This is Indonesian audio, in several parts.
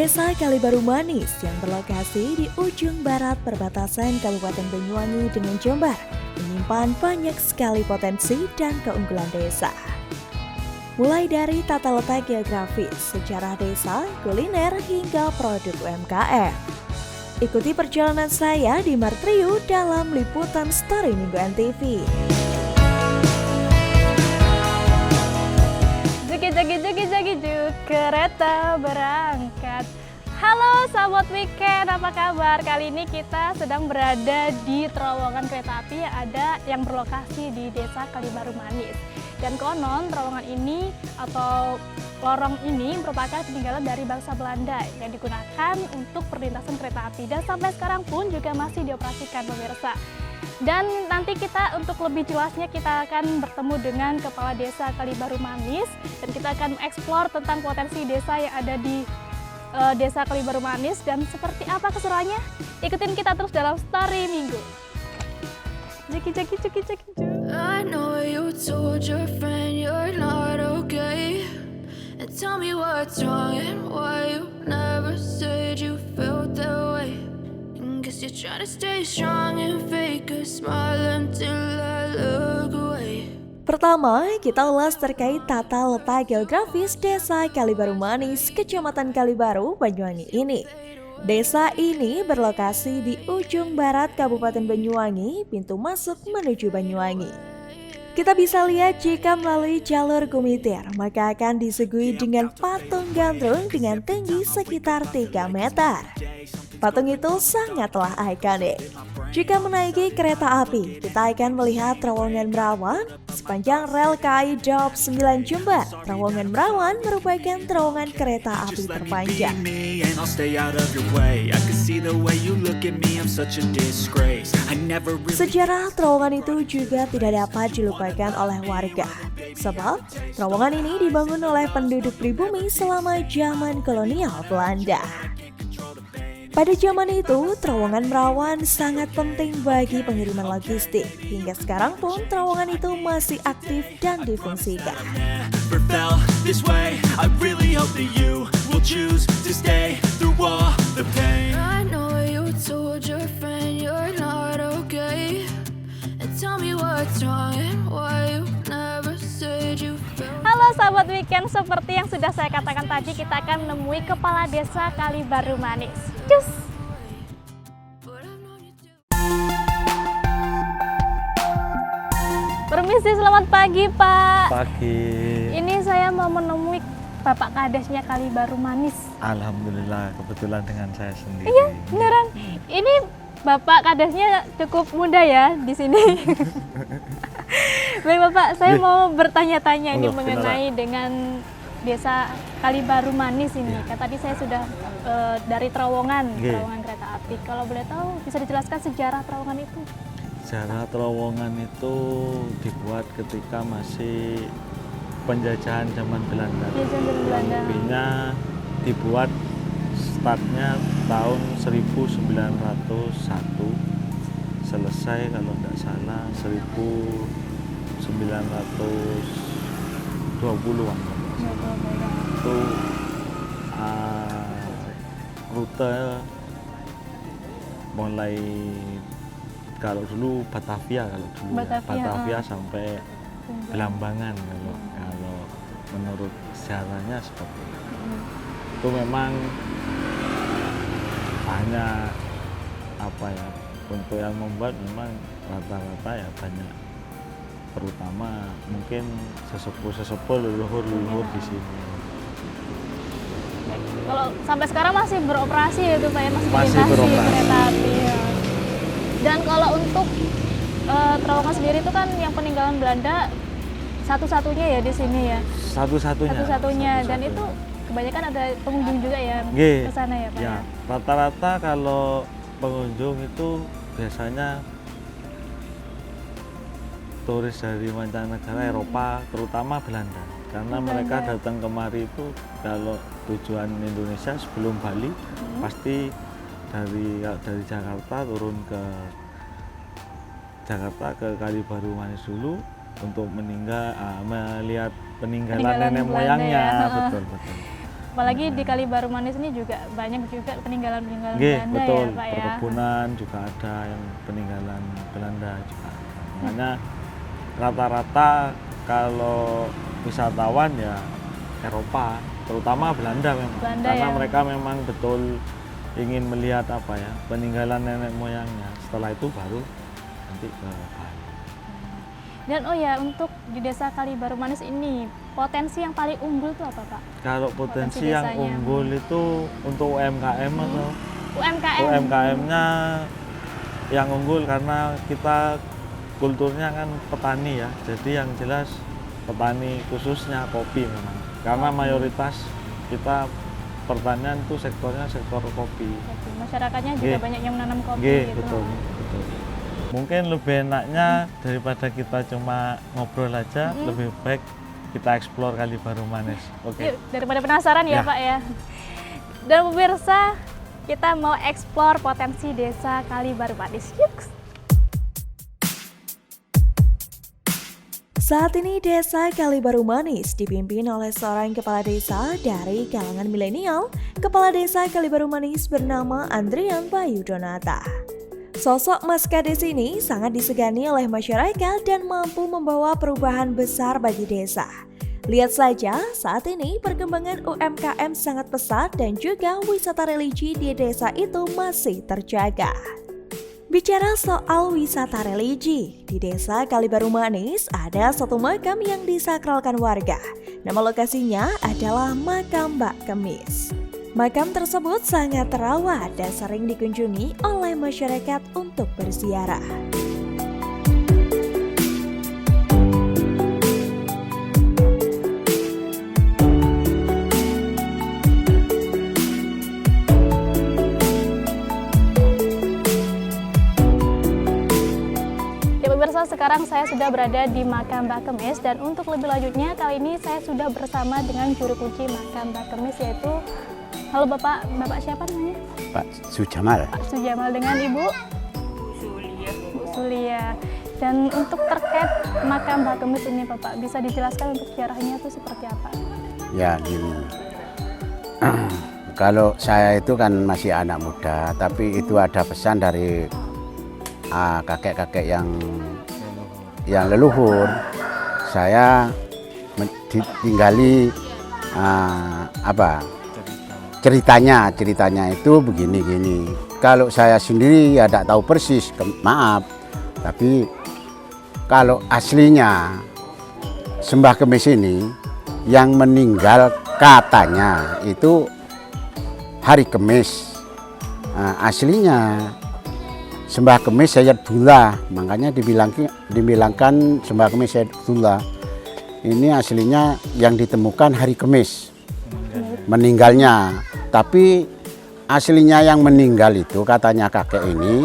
Desa Kalibaru Manis yang berlokasi di ujung barat perbatasan Kabupaten Banyuwangi dengan Jember menyimpan banyak sekali potensi dan keunggulan desa. Mulai dari tata letak geografis, sejarah desa, kuliner, hingga produk UMKM. Ikuti perjalanan saya di Martriu dalam liputan Story Minggu NTV. Juki, kereta berangkat. Halo sahabat weekend, apa kabar? Kali ini kita sedang berada di terowongan kereta api yang berlokasi di Desa Kalibaru Manis. Dan konon terowongan ini atau lorong ini merupakan peninggalan dari bangsa Belanda yang digunakan untuk perlintasan kereta api dan sampai sekarang pun juga masih dioperasikan, pemirsa. Dan nanti kita untuk lebih jelasnya kita akan bertemu dengan Kepala Desa Kalibaru Manis dan kita akan mengeksplor tentang potensi desa yang ada di Desa Kalibaru Manis dan seperti apa keseruannya. Ikutin kita terus dalam Story Minggu. Ceki. I know you told your friend you're not okay, and tell me what's wrong and why you never said you felt that way. Guess you're trying to stay strong and fake a smile until I look away. Pertama, kita ulas terkait tata letak geografis Desa Kalibaru Manis, Kecamatan Kalibaru, Banyuwangi ini. Desa ini berlokasi di ujung barat Kabupaten Banyuwangi, pintu masuk menuju Banyuwangi. Kita bisa lihat jika melalui jalur Gumitir, maka akan disuguhi dengan patung gandrung dengan tinggi sekitar 3 meter. Patung itu sangatlah ikonik. Jika menaiki kereta api, kita akan melihat terowongan Merawan sepanjang rel KAI Daob 9 Jember. Terowongan Merawan merupakan terowongan kereta api terpanjang. Sejarah terowongan itu juga tidak dapat dilupakan oleh warga, sebab terowongan ini dibangun oleh penduduk pribumi selama zaman kolonial Belanda. Pada zaman itu, terowongan Merawan sangat penting bagi pengiriman logistik. Hingga sekarang pun terowongan itu masih aktif dan difungsikan. I know you told your friend you're not okay, and tell me what's wrong and why you never said you felt. Halo sahabat weekend, seperti yang sudah saya katakan tadi, kita akan menemui Kepala Desa Kalibaru Manis. Cus! Permisi, selamat pagi Pak. Pagi. Ini saya mau menemui Bapak Kadesnya Kalibaru Manis. Alhamdulillah, kebetulan dengan saya sendiri. Iya, beneran. Ini Bapak Kadesnya cukup muda ya di sini. Baik Bapak, saya mau bertanya-tanya ini mengenai dengan Desa Kalibaru Manis ini. Kan tadi saya sudah dari terowongan kereta api. Kalau boleh tahu, bisa dijelaskan sejarah terowongan itu? Sejarah terowongan itu dibuat ketika masih penjajahan zaman Belanda. Apinya dibuat startnya tahun 1901, selesai kalau tidak salah 1920-an. Itu rute mulai kalau dulu Batavia sampai Belambangan kalau menurut sejarahnya seperti itu. Itu memang banyak untuk yang membuat memang rata-rata ya banyak, terutama mungkin sesepuh leluhur di sini. Kalau sampai sekarang masih beroperasi ya itu Pak, masih beroperasi kereta api. Ya. Dan kalau untuk terowongan sendiri itu kan yang peninggalan Belanda satu-satunya ya di sini ya. Satu-satunya. Dan itu kebanyakan ada pengunjung juga ya ke sana ya Pak. Ya, rata-rata kalau pengunjung itu biasanya turis dari mancanegara, Eropa, terutama Belanda. Karena mereka datang kemari itu kalau tujuan Indonesia sebelum Bali pasti dari Jakarta turun ke Kalibaru Manis dulu untuk melihat peninggalan nenek moyangnya. Ya. Betul. Apalagi di Kali Baru Manis ini juga banyak juga peninggalan-peninggalan Nggih, Belanda betul. ya Pak ya. Perkebunan juga ada yang peninggalan Belanda juga ada. Makanya rata-rata kalau wisatawan ya Eropa, terutama Belanda memang. Belanda Karena ya. mereka memang betul ingin melihat apa ya, peninggalan nenek moyangnya. Setelah itu baru nanti ke Bali. Dan oh ya, untuk di Desa Kali Baru Manis ini potensi yang paling unggul itu apa Pak? Kalau potensi Potensi yang desanya. unggul itu untuk UMKM atau UMKM. UMKM-nya yang unggul karena kita kulturnya kan petani ya. Jadi yang jelas petani khususnya kopi memang. Karena mayoritas kita pertanian itu sektornya sektor kopi. Masyarakatnya juga Nggih. banyak yang menanam kopi Nggih, gitu. betul, betul. Mungkin lebih enaknya daripada kita cuma ngobrol aja, lebih baik kita eksplor Kali Baru Manis. Oke. Yuk, daripada penasaran ya Ya. Pak ya. Dan pemirsa, kita mau eksplor potensi Desa Kali Baru Manis. Yuk. Saat ini Desa Kali Baru Manis dipimpin oleh seorang kepala desa dari kalangan milenial. Kepala Desa Kali Baru Manis bernama Andrian Bayu Donata. Sosok Mas Kades ini sangat disegani oleh masyarakat dan mampu membawa perubahan besar bagi desa. Lihat saja, saat ini perkembangan UMKM sangat pesat dan juga wisata religi di desa itu masih terjaga. Bicara soal wisata religi, di Desa Kali Baru Manis ada satu makam yang disakralkan warga. Nama lokasinya adalah Makam Mbak Kemis. Makam tersebut sangat terawat dan sering dikunjungi oleh masyarakat untuk berziarah. Ya pemirsa, sekarang saya sudah berada di Makam Mbak Kemis dan untuk lebih lanjutnya kali ini saya sudah bersama dengan juru kunci Makam Mbak Kemis yaitu halo Bapak siapa namanya? Pak Sujamal. Pak Sujamal dengan Ibu Bu Sulia. Dan untuk terkait Makam Mbak Kemis ini Bapak bisa dijelaskan untuk sejarahnya itu seperti apa? Ya gini, kalau saya itu kan masih anak muda, tapi itu ada pesan dari kakek-kakek yang leluhur. Saya ditinggali ceritanya itu begini-gini. Kalau saya sendiri ya tidak tahu persis, maaf. Tapi kalau aslinya Sembah Kemis ini yang meninggal katanya itu hari Kemis. Aslinya Sembah Kemis Sayyidullah, makanya dibilangkan Sembah Kemis Sayyidullah. Ini aslinya yang ditemukan hari Kemis meninggalnya. Tapi aslinya yang meninggal itu katanya kakek ini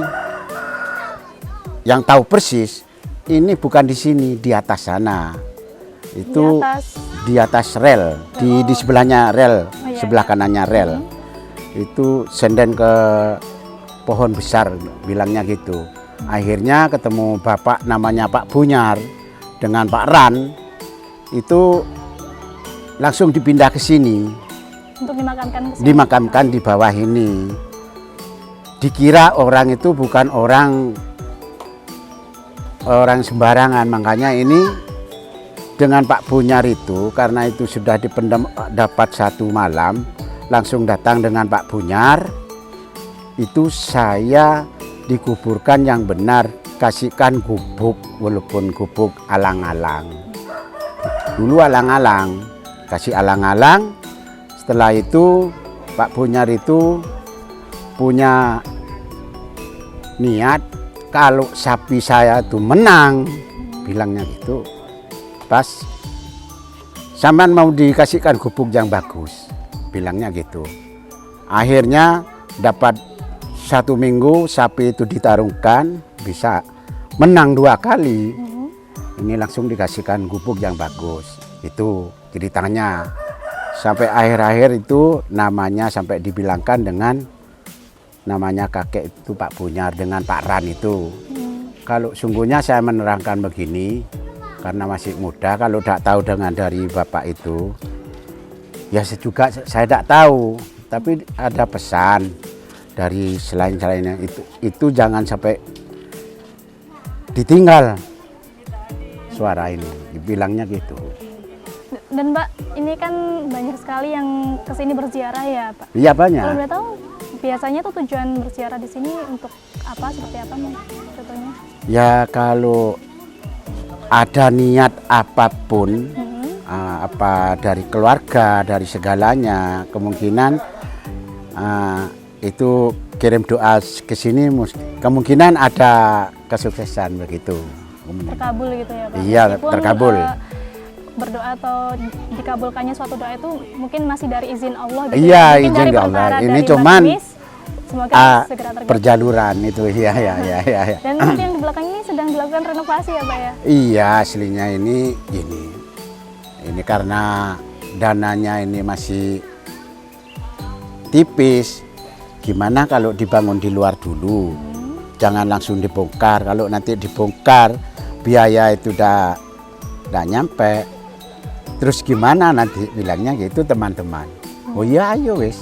yang tahu persis ini bukan di sini, di atas sana. Itu di atas rel, di sebelahnya rel, sebelah kanannya rel. Itu senden ke pohon besar, bilangnya gitu. Akhirnya ketemu bapak namanya Pak Bunyar dengan Pak Ran, itu langsung dipindah ke sini. Untuk dimakamkan ke sini? Dimakamkan di bawah ini. Dikira orang itu bukan orang sembarangan, makanya ini dengan Pak Bunyar itu, karena itu sudah dipendam dapat satu malam, langsung datang dengan Pak Bunyar. Itu saya dikuburkan yang benar, kasihkan gubuk, walaupun gubuk alang-alang. Dulu alang-alang, kasih alang-alang. Setelah itu Pak Bunyar itu punya niat kalau sapi saya itu menang, bilangnya gitu. Pas sampean mau dikasihkan gubuk yang bagus, bilangnya gitu. Akhirnya dapat 1 minggu sapi itu ditarungkan, bisa menang 2 kali. Ini langsung dikasihkan gubuk yang bagus. Itu ceritanya. Sampai akhir-akhir itu namanya sampai dibilangkan dengan namanya kakek itu Pak Bunyar dengan Pak Ran itu. Kalau sungguhnya saya menerangkan begini, karena masih muda, kalau tidak tahu dengan dari bapak itu, Ya juga saya tidak tahu, tapi ada pesan dari selain-selainnya itu jangan sampai ditinggal suara ini, dibilangnya gitu. Dan Pak, ini kan banyak sekali yang kesini berziarah ya Pak. Iya banyak. Kalau boleh tahu, biasanya tuh tujuan berziarah di sini untuk apa, seperti apa contohnya? Ya kalau ada niat apapun, apa dari keluarga, dari segalanya, kemungkinan itu kirim doa ke sini, kemungkinan ada kesuksesan begitu. Terkabul gitu ya Pak? Iya, Meskipun, terkabul. Berdoa atau dikabulkannya suatu doa itu mungkin masih dari izin Allah gitu. Iya, Mungkin izin dari Allah. perantara Ini dari cuman Mbak Denis, semoga segera terjadi. perjaluran itu, iya. Dan seperti yang di belakang ini sedang dilakukan renovasi ya Pak ya? Iya, aslinya ini gini. Ini karena dananya ini masih tipis. Gimana kalau dibangun di luar dulu? Jangan langsung dibongkar. Kalau nanti dibongkar, biaya itu udah nyampe. Terus gimana nanti bilangnya gitu teman-teman. Oh iya ayo wis.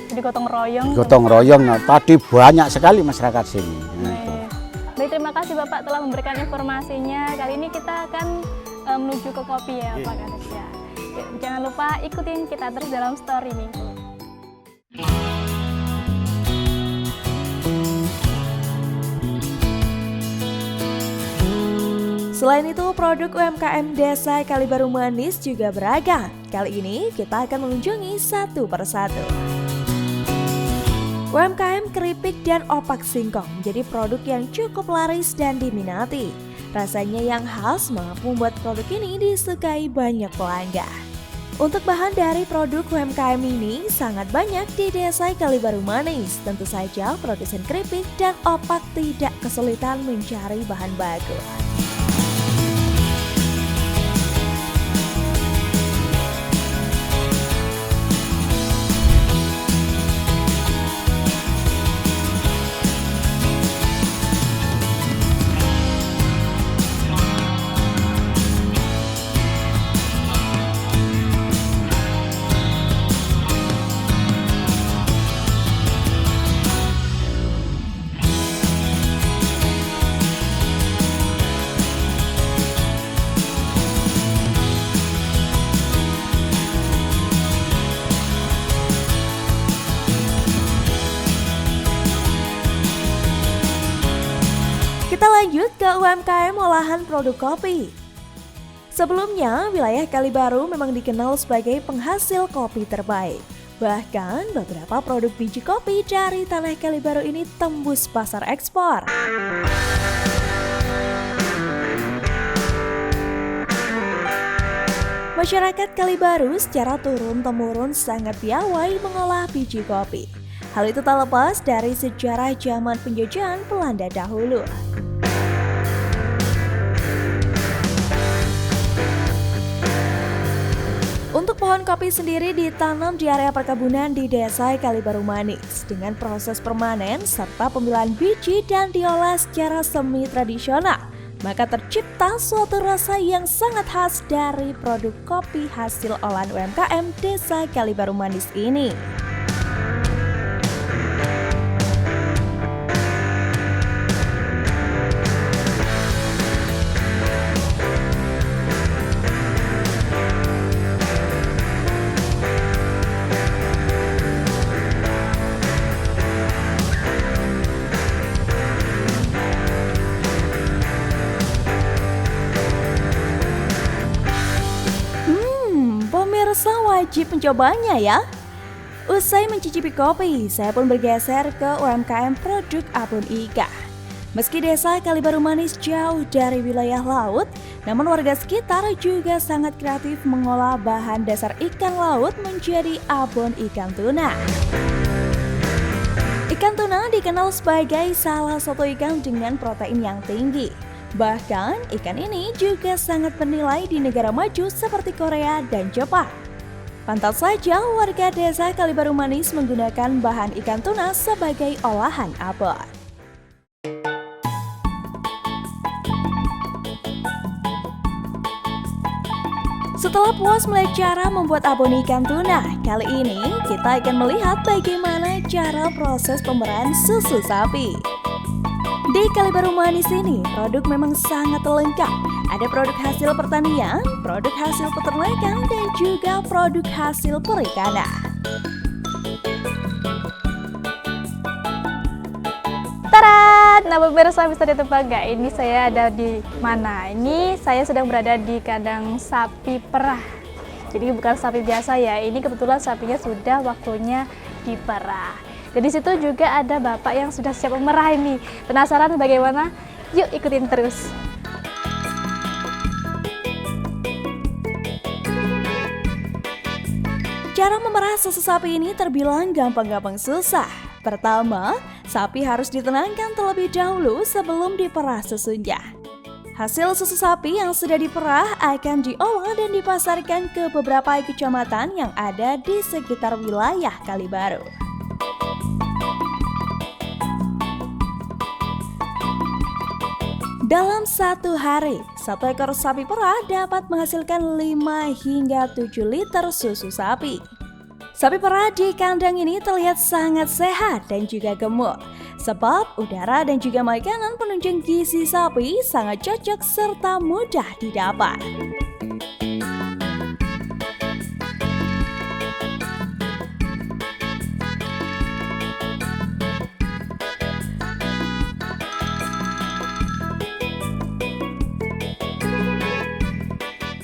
Jadi gotong royong. Gotong royong. Tadi banyak sekali masyarakat sini. Baik, terima kasih Bapak telah memberikan informasinya. Kali ini kita akan menuju ke kopi ya Pak Kades ya. Jangan lupa ikutin kita terus dalam story Minggu. Selain itu, produk UMKM Desa Kalibaru Manis juga beragam. Kali ini kita akan mengunjungi satu persatu. UMKM keripik dan opak singkong menjadi produk yang cukup laris dan diminati. Rasanya yang khas mampu membuat produk ini disukai banyak pelanggan. Untuk bahan dari produk UMKM ini sangat banyak di Desa Kalibaru Manis. Tentu saja produsen keripik dan opak tidak kesulitan mencari bahan baku. Kita lanjut ke UMKM olahan produk kopi. Sebelumnya, wilayah Kalibaru memang dikenal sebagai penghasil kopi terbaik. Bahkan beberapa produk biji kopi dari tanah Kalibaru ini tembus pasar ekspor. Masyarakat Kalibaru secara turun-temurun sangat piawai mengolah biji kopi. Hal itu tak lepas dari sejarah zaman penjajahan Belanda dahulu. Untuk pohon kopi sendiri ditanam di area perkebunan di Desa Kalibaru Manis dengan proses permanen serta pemilahan biji dan diolah secara semi tradisional. Maka tercipta suatu rasa yang sangat khas dari produk kopi hasil olahan UMKM Desa Kalibaru Manis ini. Pemirsa wajib mencobanya ya. Usai mencicipi kopi, saya pun bergeser ke UMKM produk abon ikan. Meski Desa Kalibaru Manis jauh dari wilayah laut, namun warga sekitar juga sangat kreatif mengolah bahan dasar ikan laut menjadi abon ikan tuna. Ikan tuna dikenal sebagai salah satu ikan dengan protein yang tinggi. Bahkan ikan ini juga sangat bernilai di negara maju seperti Korea dan Jepang. Pantas saja warga Desa Kalibaru Manis menggunakan bahan ikan tuna sebagai olahan abon. Setelah puas melihat cara membuat abon ikan tuna, kali ini kita akan melihat bagaimana cara proses pemerahan susu sapi. Di Kalibaru Manis ini, produk memang sangat lengkap. Ada produk hasil pertanian, produk hasil peternakan, dan juga produk hasil perikanan. Tara! Nah pemirsa bisa ditebak nggak ini saya ada di mana? Ini saya sedang berada di kandang sapi perah. Jadi bukan sapi biasa ya, ini kebetulan sapinya sudah waktunya diperah. Dan di situ juga ada bapak yang sudah siap memerah ini. Penasaran bagaimana? Yuk ikutin terus. Cara memerah susu sapi ini terbilang gampang-gampang susah. Pertama, sapi harus ditenangkan terlebih dahulu sebelum diperah susunya. Hasil susu sapi yang sudah diperah akan diolah dan dipasarkan ke beberapa kecamatan yang ada di sekitar wilayah Kalibaru. Dalam satu hari, satu ekor sapi perah dapat menghasilkan 5 hingga 7 liter susu sapi. Sapi perah di kandang ini terlihat sangat sehat dan juga gemuk, sebab udara dan juga makanan penunjang gizi sapi sangat cocok serta mudah didapat.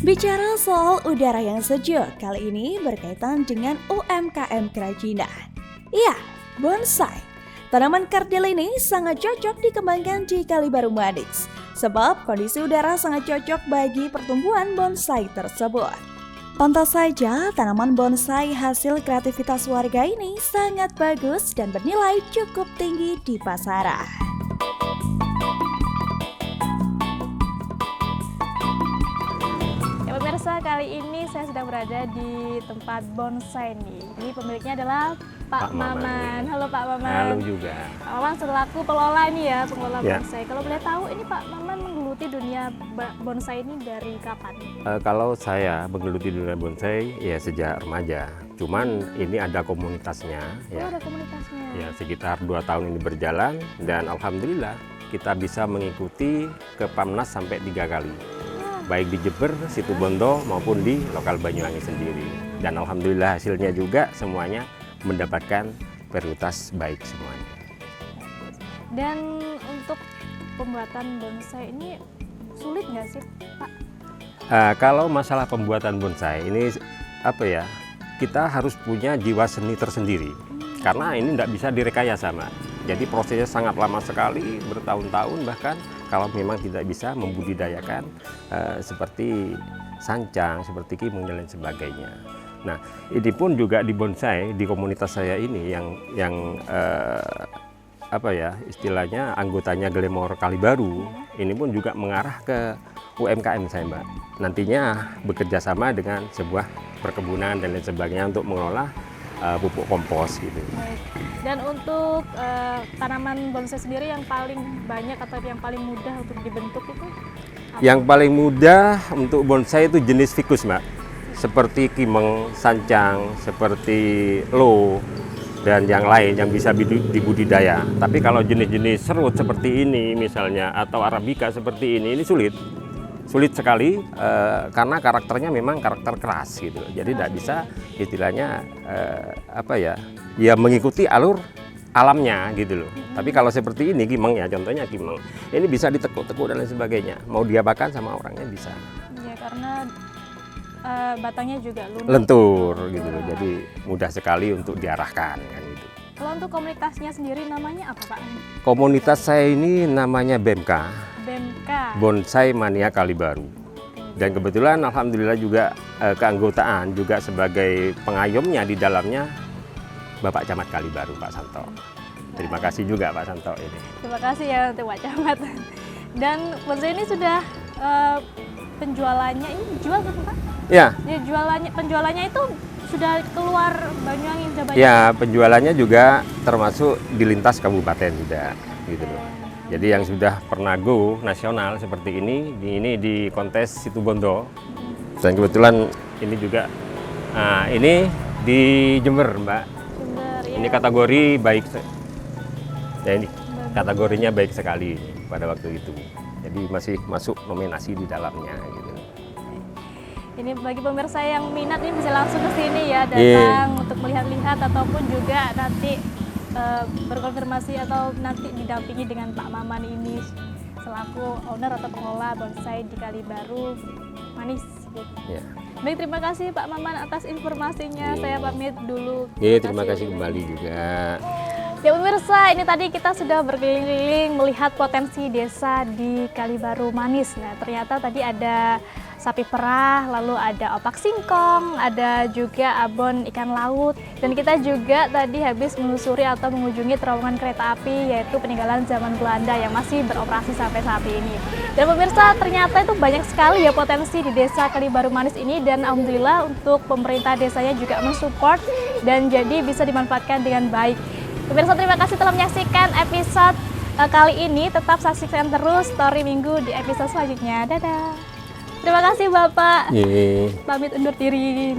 Bicara soal udara yang sejuk, kali ini berkaitan dengan UMKM kerajinan. Iya, bonsai. Tanaman kardil ini sangat cocok dikembangkan di Kalibaru Manis, sebab kondisi udara sangat cocok bagi pertumbuhan bonsai tersebut. Pantas saja tanaman bonsai hasil kreativitas warga ini sangat bagus dan bernilai cukup tinggi di pasaran. Pemirsa, kali ini saya sedang berada di tempat bonsai nih. Ini pemiliknya adalah Pak Maman. Halo Pak Maman. Halo juga. Pak Maman selaku pengelola ini ya, pengelola Ya. bonsai. Kalau boleh tahu ini Pak Maman menggeluti dunia bonsai ini dari kapan? Kalau saya menggeluti dunia bonsai ya sejak remaja. Cuman ini ada komunitasnya Oh, ya. ada komunitasnya. Ya sekitar 2 tahun ini berjalan dan alhamdulillah kita bisa mengikuti ke Pamnas sampai 3 kali. Baik di Jember, Situbondo maupun di lokal Banyuwangi sendiri. Dan alhamdulillah hasilnya juga semuanya mendapatkan prioritas baik semuanya. Dan untuk pembuatan bonsai ini sulit nggak sih Pak? Kalau masalah pembuatan bonsai ini apa ya, kita harus punya jiwa seni tersendiri karena ini tidak bisa direkayasa, Mbak. Jadi prosesnya sangat lama sekali, bertahun-tahun bahkan kalau memang tidak bisa membudidayakan seperti sancang, seperti kimeng dan lain sebagainya. Nah, ini pun juga di bonsai di komunitas saya ini yang apa ya istilahnya anggotanya Glamor Kalibaru ini pun juga mengarah ke UMKM saya, Mbak. Nantinya bekerja sama dengan sebuah perkebunan dan lain sebagainya untuk mengelola pupuk kompos gitu. Baik. Dan untuk tanaman bonsai sendiri yang paling banyak atau yang paling mudah untuk dibentuk itu apa? Yang paling mudah untuk bonsai itu jenis ficus, Mbak. Seperti kimeng, sancang, seperti lo dan yang lain yang bisa dibudidaya. Tapi kalau jenis-jenis serut seperti ini misalnya atau arabica seperti ini sulit. Sulit sekali karena karakternya memang karakter keras gitu. Jadi tidak bisa istilahnya apa ya mengikuti alur alamnya gitu loh. Tapi kalau seperti ini kimeng ya contohnya kimeng. Ini bisa ditekuk-tekuk dan lain sebagainya. Mau diapakan sama orangnya bisa. Ya karena batangnya juga lunak. Lentur gitu loh. Jadi mudah sekali untuk diarahkan kan gitu. Kalau untuk komunitasnya sendiri namanya apa Pak? Komunitas saya ini namanya BMK. BMK. Bonsai Mania Kalibaru. Dan kebetulan alhamdulillah juga keanggotaan juga sebagai pengayomnya di dalamnya Bapak Camat Kalibaru Pak Santo. Terima kasih juga Pak Santo ini. Terima kasih ya untuk Pak Camat. Dan bonsai ini sudah penjualannya ini dijual kan Pak? Ya. Ya penjualannya itu sudah keluar Banyuwangi sudah banyak. Ya, penjualannya juga termasuk di lintas kabupaten juga gitu loh. Jadi yang sudah pernah go nasional seperti ini di kontes Situbondo Dan kebetulan ini juga, nah ini di Jember Mbak. Jember, ya. Ini kategori baik, ya ini kategorinya baik sekali pada waktu itu. Jadi masih masuk nominasi di dalamnya gitu. Ini bagi pemirsa yang minat ini bisa langsung ke sini ya, datang untuk melihat-lihat ataupun juga nanti berkonfirmasi atau nanti didampingi dengan Pak Maman ini selaku owner atau pengelola bonsai di Kalibaru Manis. Gitu. Ya. Baik, terima kasih Pak Maman atas informasinya. Saya pamit dulu. Terima kasih kembali juga. Ya pemirsa, ini tadi kita sudah berkeliling melihat potensi desa di Kalibaru Manis. Nah, ternyata tadi ada sapi perah, lalu ada opak singkong, ada juga abon ikan laut. Dan kita juga tadi habis menelusuri atau mengunjungi terowongan kereta api, yaitu peninggalan zaman Belanda yang masih beroperasi sampai saat ini. Dan pemirsa, ternyata itu banyak sekali ya potensi di desa Kalibaru Manis ini, dan alhamdulillah untuk pemerintah desanya juga mensupport dan jadi bisa dimanfaatkan dengan baik. Pemirsa, terima kasih telah menyaksikan episode kali ini. Tetap saksikan terus Story Minggu di episode selanjutnya. Dadah. Terima kasih Bapak. Pamit undur diri.